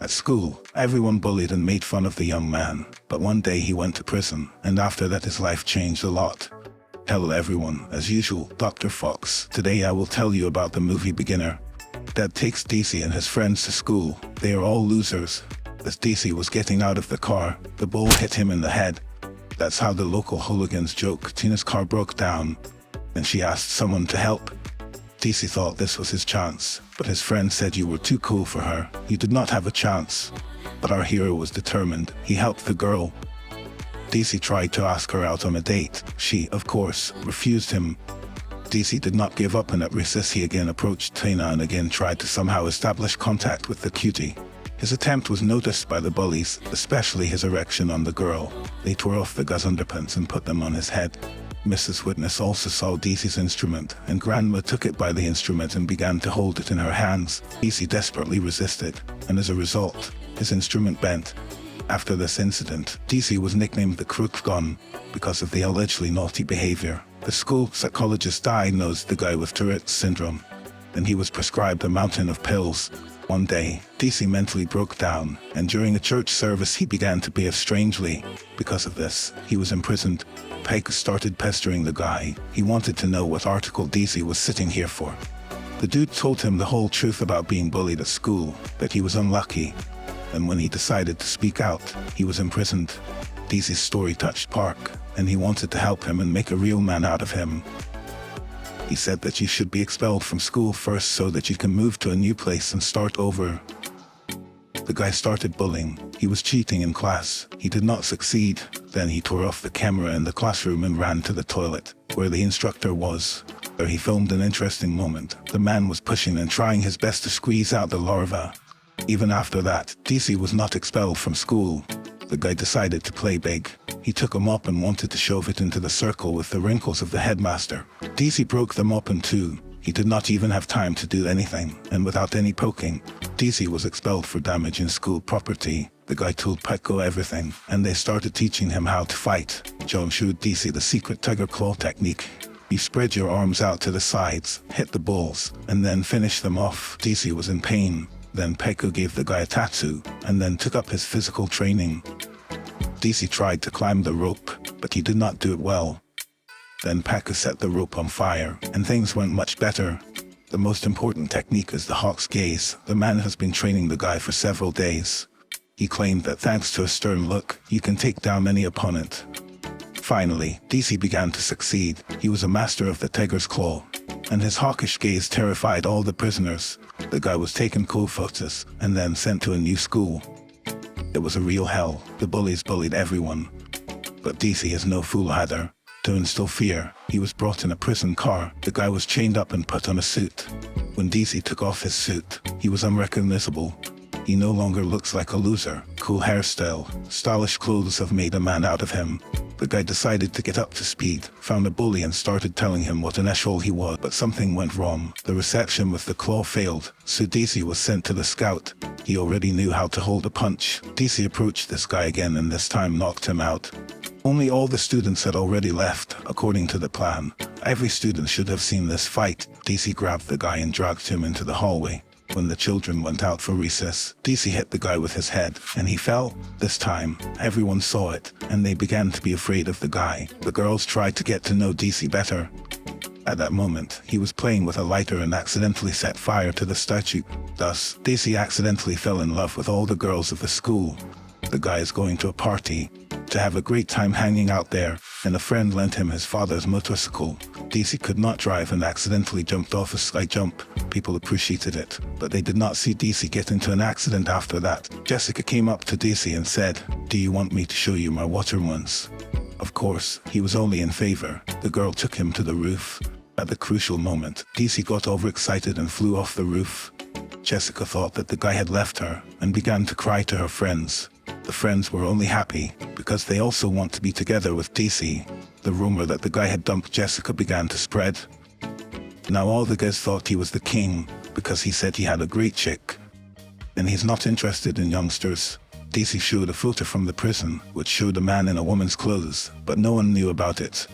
At school, everyone bullied and made fun of the young man, but one day he went to prison, and after that his life changed a lot. Hello everyone, as usual, Dr. Fox. Today I will tell you about the movie Beginner. Dad takes DC and his friends to school. They are all losers. As DC was getting out of the car, the ball hit him in the head. That's how the local hooligans joke. Tina's car broke down, and she asked someone to help. DC thought this was his chance, but his friend said you were too cool for her. You did not have a chance. But our hero was determined. He helped the girl. DC tried to ask her out on a date. She, of course, refused him. DC did not give up, and at recess he again approached Tina and again tried to somehow establish contact with the cutie. His attempt was noticed by the bullies, especially his erection on the girl. They tore off the guy's underpants and put them on his head. Mrs. Witness also saw DC's instrument, and Grandma took it by the instrument and began to hold it in her hands. DC desperately resisted, and as a result, his instrument bent. After this incident, DC was nicknamed the Crook Gun because of the allegedly naughty behavior. The school psychologist diagnosed the guy with Tourette's syndrome, and he was prescribed a mountain of pills. One day, DC mentally broke down, and during a church service he began to behave strangely. Because of this, he was imprisoned. Peg started pestering the guy. He wanted to know what article DC was sitting here for. The dude told him the whole truth about being bullied at school, that he was unlucky, and when he decided to speak out, he was imprisoned. DC's story touched Park, and he wanted to help him and make a real man out of him. He said that you should be expelled from school first so that you can move to a new place and start over. The guy started bullying. He was cheating in class. He did not succeed. Then he tore off the camera in the classroom and ran to the toilet, where the instructor was. There he filmed an interesting moment. The man was pushing and trying his best to squeeze out the larva. Even after that, DC was not expelled from school. The guy decided to play big. He took a mop and wanted to shove it into the circle with the wrinkles of the headmaster. DC broke the mop in two. He did not even have time to do anything, and without any poking, DC was expelled for damage in school property. The guy told Petco everything, and they started teaching him how to fight. John showed DC the secret tiger claw technique. You spread your arms out to the sides, hit the balls, and then finish them off. DC was in pain. Then Petco gave the guy a tattoo, and then took up his physical training. DC tried to climb the rope, but he did not do it well. Then Petco set the rope on fire, and things went much better. The most important technique is the hawk's gaze. The man has been training the guy for several days. He claimed that thanks to a stern look, you can take down any opponent. Finally, DC began to succeed. He was a master of the tiger's claw, and his hawkish gaze terrified all the prisoners. The guy was taken cold photos and then sent to a new school. It was a real hell. The bullies bullied everyone. But DC is no fool either. To instill fear, he was brought in a prison car. The guy was chained up and put on a suit. When DC took off his suit, he was unrecognizable. He no longer looks like a loser. Cool hairstyle, stylish clothes have made a man out of him. The guy decided to get up to speed, found a bully and started telling him what an asshole he was, but something went wrong. The reception with the claw failed, so DC was sent to the scout. He already knew how to hold a punch. DC approached this guy again and this time knocked him out. Only all the students had already left, according to the plan. Every student should have seen this fight. DC grabbed the guy and dragged him into the hallway. When the children went out for recess, DC hit the guy with his head, and he fell. This time, everyone saw it, and they began to be afraid of the guy. The girls tried to get to know DC better. At that moment, he was playing with a lighter and accidentally set fire to the statue. Thus, DC accidentally fell in love with all the girls of the school. The guy is going to a party to have a great time hanging out there, and a friend lent him his father's motorcycle. DC could not drive and accidentally jumped off a sky jump. People appreciated it, but they did not see DC get into an accident after that. Jessica came up to DC and said, "Do you want me to show you my water ones?" Of course, he was only in favor. The girl took him to the roof. At the crucial moment, DC got overexcited and flew off the roof. Jessica thought that the guy had left her and began to cry to her friends. The friends were only happy because they also want to be together with DC. The rumor that the guy had dumped Jessica began to spread. Now all the guys thought he was the king because he said he had a great chick. And he's not interested in youngsters. DC showed a photo from the prison which showed a man in a woman's clothes, but no one knew about it.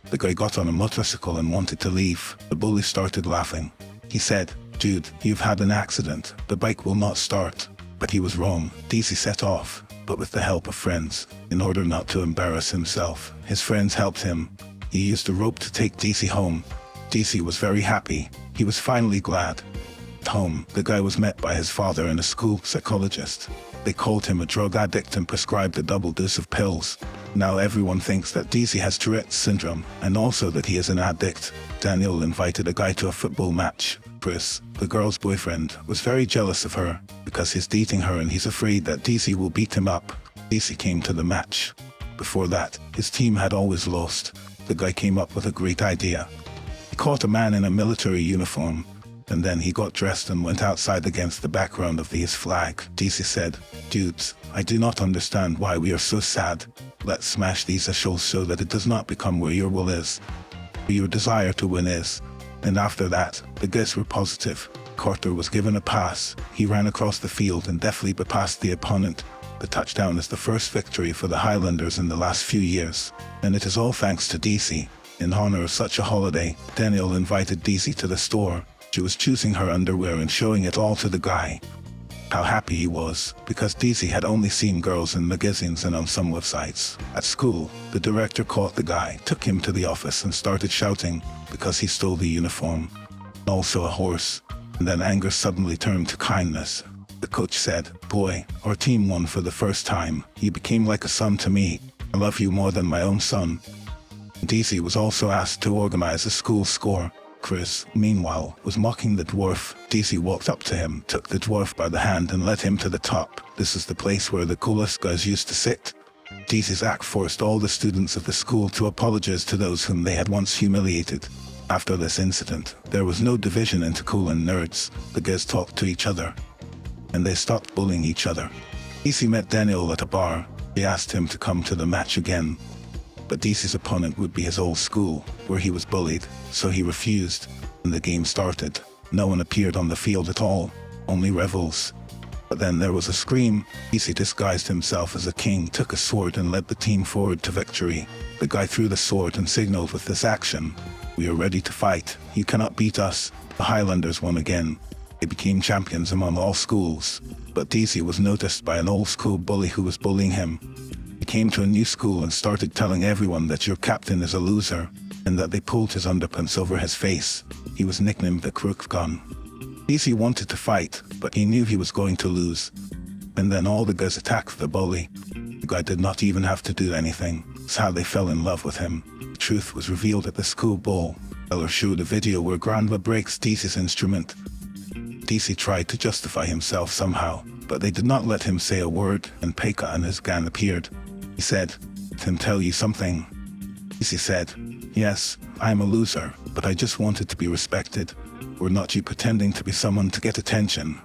The guy got on a motorcycle and wanted to leave. The bully started laughing. He said, "Dude, you've had an accident. The bike will not start." But he was wrong. DC set off, but with the help of friends. In order not to embarrass himself, his friends helped him. He used a rope to take DC home. DC was very happy. He was finally glad. At home, the guy was met by his father and a school psychologist. They called him a drug addict and prescribed a double dose of pills. Now everyone thinks that DC has Tourette's syndrome, and also that he is an addict. Daniel invited a guy to a football match. Chris, the girl's boyfriend, was very jealous of her, because he's dating her and he's afraid that DC will beat him up. DC came to the match. Before that, his team had always lost. The guy came up with a great idea. He caught a man in a military uniform, and then he got dressed and went outside against the background of his flag. DC said, "Dudes, I do not understand why we are so sad. Let's smash these ashholes so that it does not become where your will is, where your desire to win is." And after that, the guests were positive. Carter was given a pass. He ran across the field and deftly bypassed the opponent. The touchdown is the first victory for the Highlanders in the last few years, and it is all thanks to DC. In honor of such a holiday, Daniel invited DC to the store. She was choosing her underwear and showing it all to the guy. How happy he was, because DC had only seen girls in magazines and on some websites. At school, the director caught the guy, took him to the office and started shouting, because he stole the uniform. Also a horse. And then anger suddenly turned to kindness. The coach said, "Boy, our team won for the first time. You became like a son to me. I love you more than my own son." DC was also asked to organize a school score. Chris, meanwhile, was mocking the dwarf. DC walked up to him, took the dwarf by the hand and led him to the top. This is the place where the coolest guys used to sit. DC's act forced all the students of the school to apologize to those whom they had once humiliated. After this incident, there was no division into cool and nerds. The guys talked to each other, and they stopped bullying each other. DC met Daniel at a bar. He asked him to come to the match again, but DC's opponent would be his old school, where he was bullied, so he refused, and the game started. No one appeared on the field at all, only revels. But then there was a scream. DC disguised himself as a king, took a sword and led the team forward to victory. The guy threw the sword and signaled with this action, "We are ready to fight. You cannot beat us." The Highlanders won again. They became champions among all schools. But DC was noticed by an old school bully who was bullying him. He came to a new school and started telling everyone that your captain is a loser, and that they pulled his underpants over his face. He was nicknamed the Crook Gun. DC wanted to fight, but he knew he was going to lose. And then all the guys attacked the bully. The guy did not even have to do anything. It's how they fell in love with him. The truth was revealed at the school ball. Eller showed a video where Grandma breaks DC's instrument. DC tried to justify himself somehow, but they did not let him say a word, and Pekka and his gang appeared. He said, "Let him tell you something." DC said, "Yes, I am a loser, but I just wanted to be respected. We're not you pretending to be someone to get attention.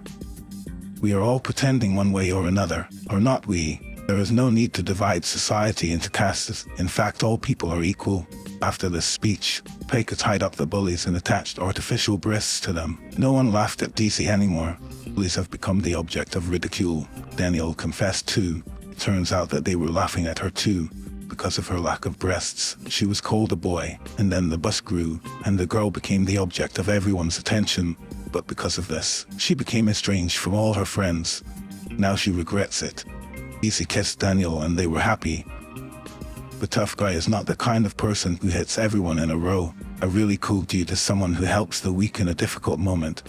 We are all pretending one way or another, or not we. There is no need to divide society into castes. In fact, all people are equal." After this speech, Pekka tied up the bullies and attached artificial breasts to them. No one laughed at DC anymore. Bullies have become the object of ridicule. Daniel confessed too. It turns out that they were laughing at her too. Because of her lack of breasts, she was called a boy, and then the bus grew, and the girl became the object of everyone's attention. But because of this, she became estranged from all her friends. Now she regrets it. DC kissed Daniel and they were happy. The tough guy is not the kind of person who hits everyone in a row. A really cool dude is someone who helps the weak in a difficult moment,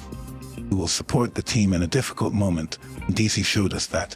who will support the team in a difficult moment. DC showed us that.